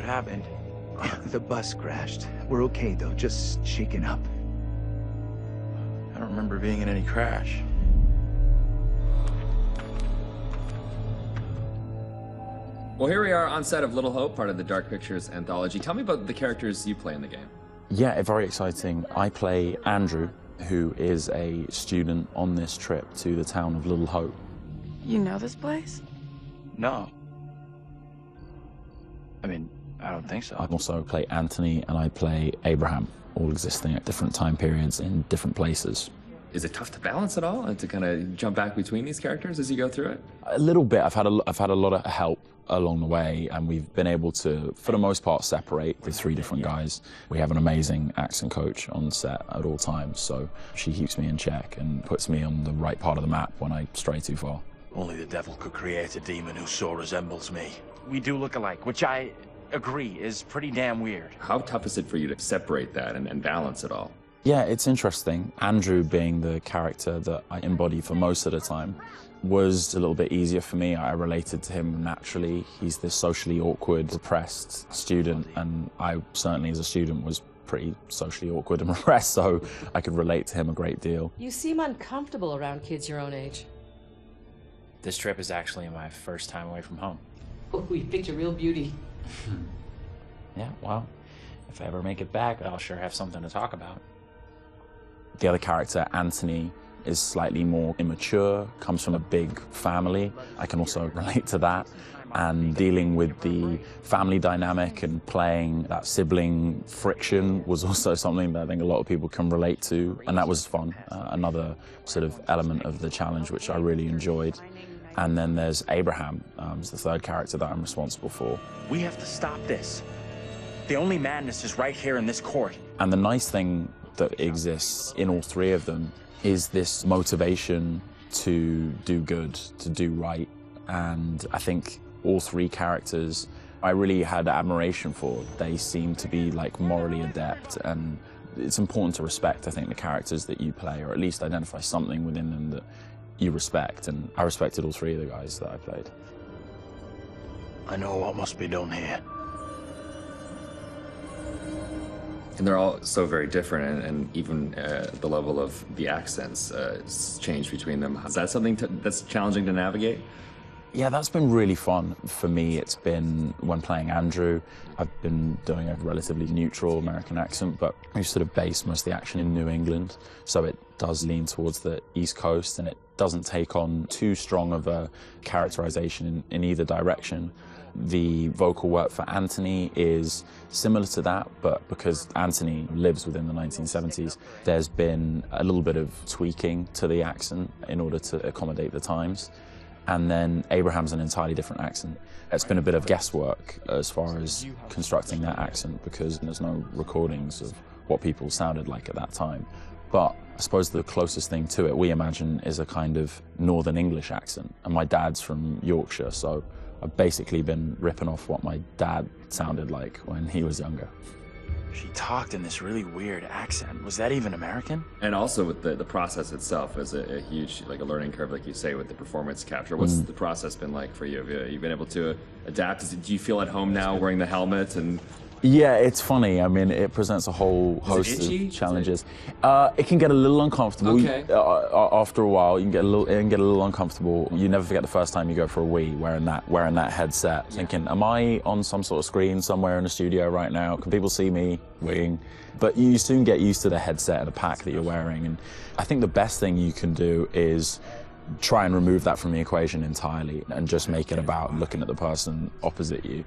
happened? The bus crashed. We're okay, though, just shaken up. I don't remember being in any crash. Well, here we are on set of Little Hope, part of the Dark Pictures Anthology. Tell me about the characters you play in the game. Yeah, very exciting. I play Andrew, who is a student on this trip to the town of Little Hope. You know this place? No. I mean, I don't think so. I also play Anthony and I play Abraham, all existing at different time periods in different places. Is it tough to balance it all and to kind of jump back between these characters as you go through it? A little bit. I've had a lot of help along the way, and we've been able to, for the most part, separate the three different guys. We have an amazing accent coach on set at all times, so she keeps me in check and puts me on the right part of the map when I stray too far. Only the devil could create a demon who so resembles me. We do look alike, which I agree is pretty damn weird. How tough is it for you to separate that and balance it all? Yeah, it's interesting. Andrew, being the character that I embody for most of the time, was a little bit easier for me. I related to him naturally. He's this socially awkward, repressed student, and I certainly as a student was pretty socially awkward and repressed, so I could relate to him a great deal. You seem uncomfortable around kids your own age. This trip is actually my first time away from home. Oh, you picked a real beauty. Yeah, well, if I ever make it back, I'll sure have something to talk about. The other character, Anthony, is slightly more immature, comes from a big family. I can also relate to that. And dealing with the family dynamic and playing that sibling friction was also something that I think a lot of people can relate to. And that was fun, another sort of element of the challenge, which I really enjoyed. And then there's Abraham, who's the third character that I'm responsible for. We have to stop this. The only madness is right here in this court. And the nice thing that exists in all three of them is this motivation to do good, to do right. And I think all three characters I really had admiration for. They seem to be like morally adept, and it's important to respect, I think, the characters that you play, or at least identify something within them that you respect. And I respected all three of the guys that I played. I know what must be done here. And they're all so very different, and even the level of the accents change between them. Is that something that's challenging to navigate? Yeah, that's been really fun for me. It's been, when playing Andrew, I've been doing a relatively neutral American accent, but we've sort of based most of the action in New England, so it does lean towards the East Coast, and it doesn't take on too strong of a characterization in either direction. The vocal work for Anthony is similar to that, but because Anthony lives within the 1970s, there's been a little bit of tweaking to the accent in order to accommodate the times. And then Abraham's an entirely different accent. It's been a bit of guesswork as far as constructing that accent, because there's no recordings of what people sounded like at that time. But I suppose the closest thing to it, we imagine, is a kind of Northern English accent. And my dad's from Yorkshire, so I've basically been ripping off what my dad sounded like when he was younger. She talked in this really weird accent. Was that even American? And also with the process itself is a huge, like a learning curve, like you say, with the performance capture. What's the process been like for you? Have you been able to adapt? Do you feel at home now wearing the helmet? And yeah, it's funny. I mean, it presents a whole host of challenges. It can get a little uncomfortable. Okay. After a while, it can get a little uncomfortable. You never forget the first time you go for a wee wearing that headset, thinking, am I on some sort of screen somewhere in the studio right now? Can people see me weeing? But you soon get used to the headset and the pack that you're wearing. And I think the best thing you can do is try and remove that from the equation entirely and just make it about looking at the person opposite you.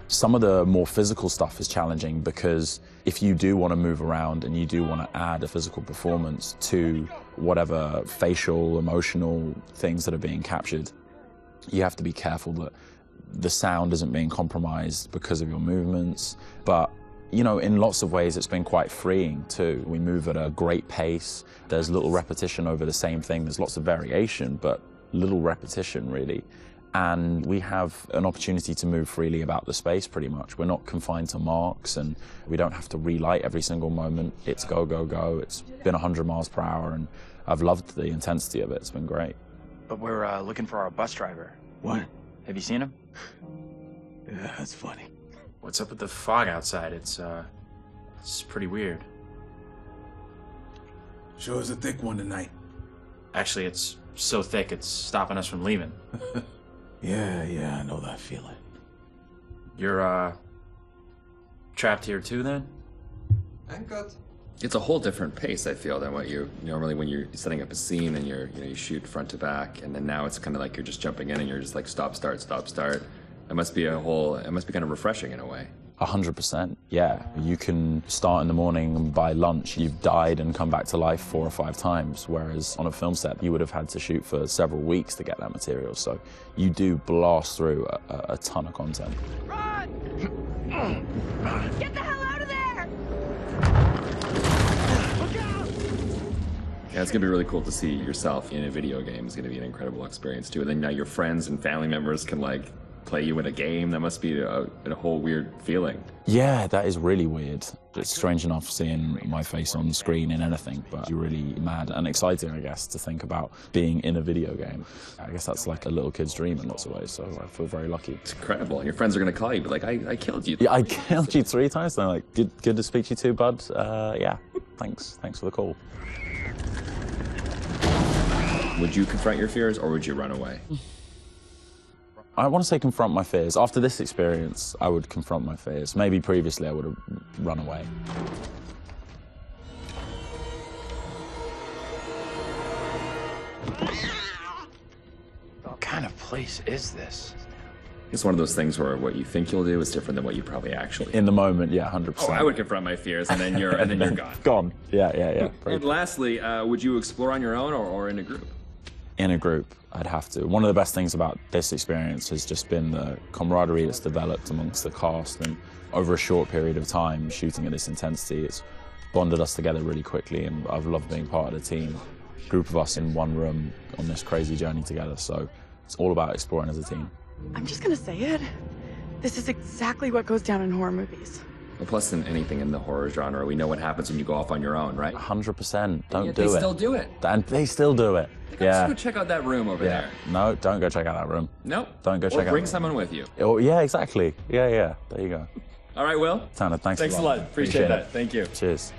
Some of the more physical stuff is challenging because if you do want to move around and you do want to add a physical performance to whatever facial, emotional things that are being captured, you have to be careful that the sound isn't being compromised because of your movements. But, you know, in lots of ways, it's been quite freeing too. We move at a great pace. There's little repetition over the same thing. There's lots of variation, but little repetition, really. And we have an opportunity to move freely about the space, pretty much. We're not confined to marks, and we don't have to relight every single moment. It's go, go, go. It's been 100 miles per hour, and I've loved the intensity of it. It's been great. But we're looking for our bus driver. What? Have you seen him? Yeah, that's funny. What's up with the fog outside? It's pretty weird. Sure is a thick one tonight. Actually, it's so thick it's stopping us from leaving. Yeah, I know that feeling. You're, trapped here too, then? And cut. It's a whole different pace, I feel, than what you normally when you're setting up a scene and you shoot front to back, and then now it's kind of like you're just jumping in and you're just like stop, start, stop, start. It must be kind of refreshing in a way. 100%, yeah. You can start in the morning and by lunch you've died and come back to life 4 or 5 times, whereas on a film set you would have had to shoot for several weeks to get that material. So you do blast through a ton of content. Run! Get the hell out of there! Look out! Yeah, it's gonna be really cool to see yourself in a video game. It's gonna be an incredible experience too. And then now your friends and family members can like play you in a game. That must be a whole weird feeling. Yeah, that is really weird. It's strange enough seeing my face on screen in anything, but you're really mad and exciting, I guess, to think about being in a video game. I guess that's like a little kid's dream in lots of ways, so I feel very lucky. It's incredible. And your friends are gonna call you, but like, I killed you. Yeah, I killed you 3 times, and I'm like, good to speak to you too, bud. Yeah, thanks for the call. Would you confront your fears or would you run away? I want to say confront my fears. After this experience, I would confront my fears. Maybe previously I would have run away. What kind of place is this? It's one of those things where what you think you'll do is different than what you probably actually. In the moment, yeah, 100%. Oh, I would confront my fears, and then you're gone. Gone. Yeah. And lastly, would you explore on your own or in a group? In a group, I'd have to. One of the best things about this experience has just been the camaraderie that's developed amongst the cast, and over a short period of time, shooting at this intensity, it's bonded us together really quickly, and I've loved being part of the team. A group of us in one room on this crazy journey together, so it's all about exploring as a team. I'm just gonna say it. This is exactly what goes down in horror movies. Well, plus than anything in the horror genre, we know what happens when you go off on your own, right? 100%. Don't do it. it. They still do it. And they still do it. Let's go check out that room over there. No, don't go check out that room. Nope. Don't go check out. Or bring someone with you. Oh, yeah, exactly. Yeah. There you go. All right, Will. Tanner, thanks a lot. Appreciate that. Thank you. Cheers.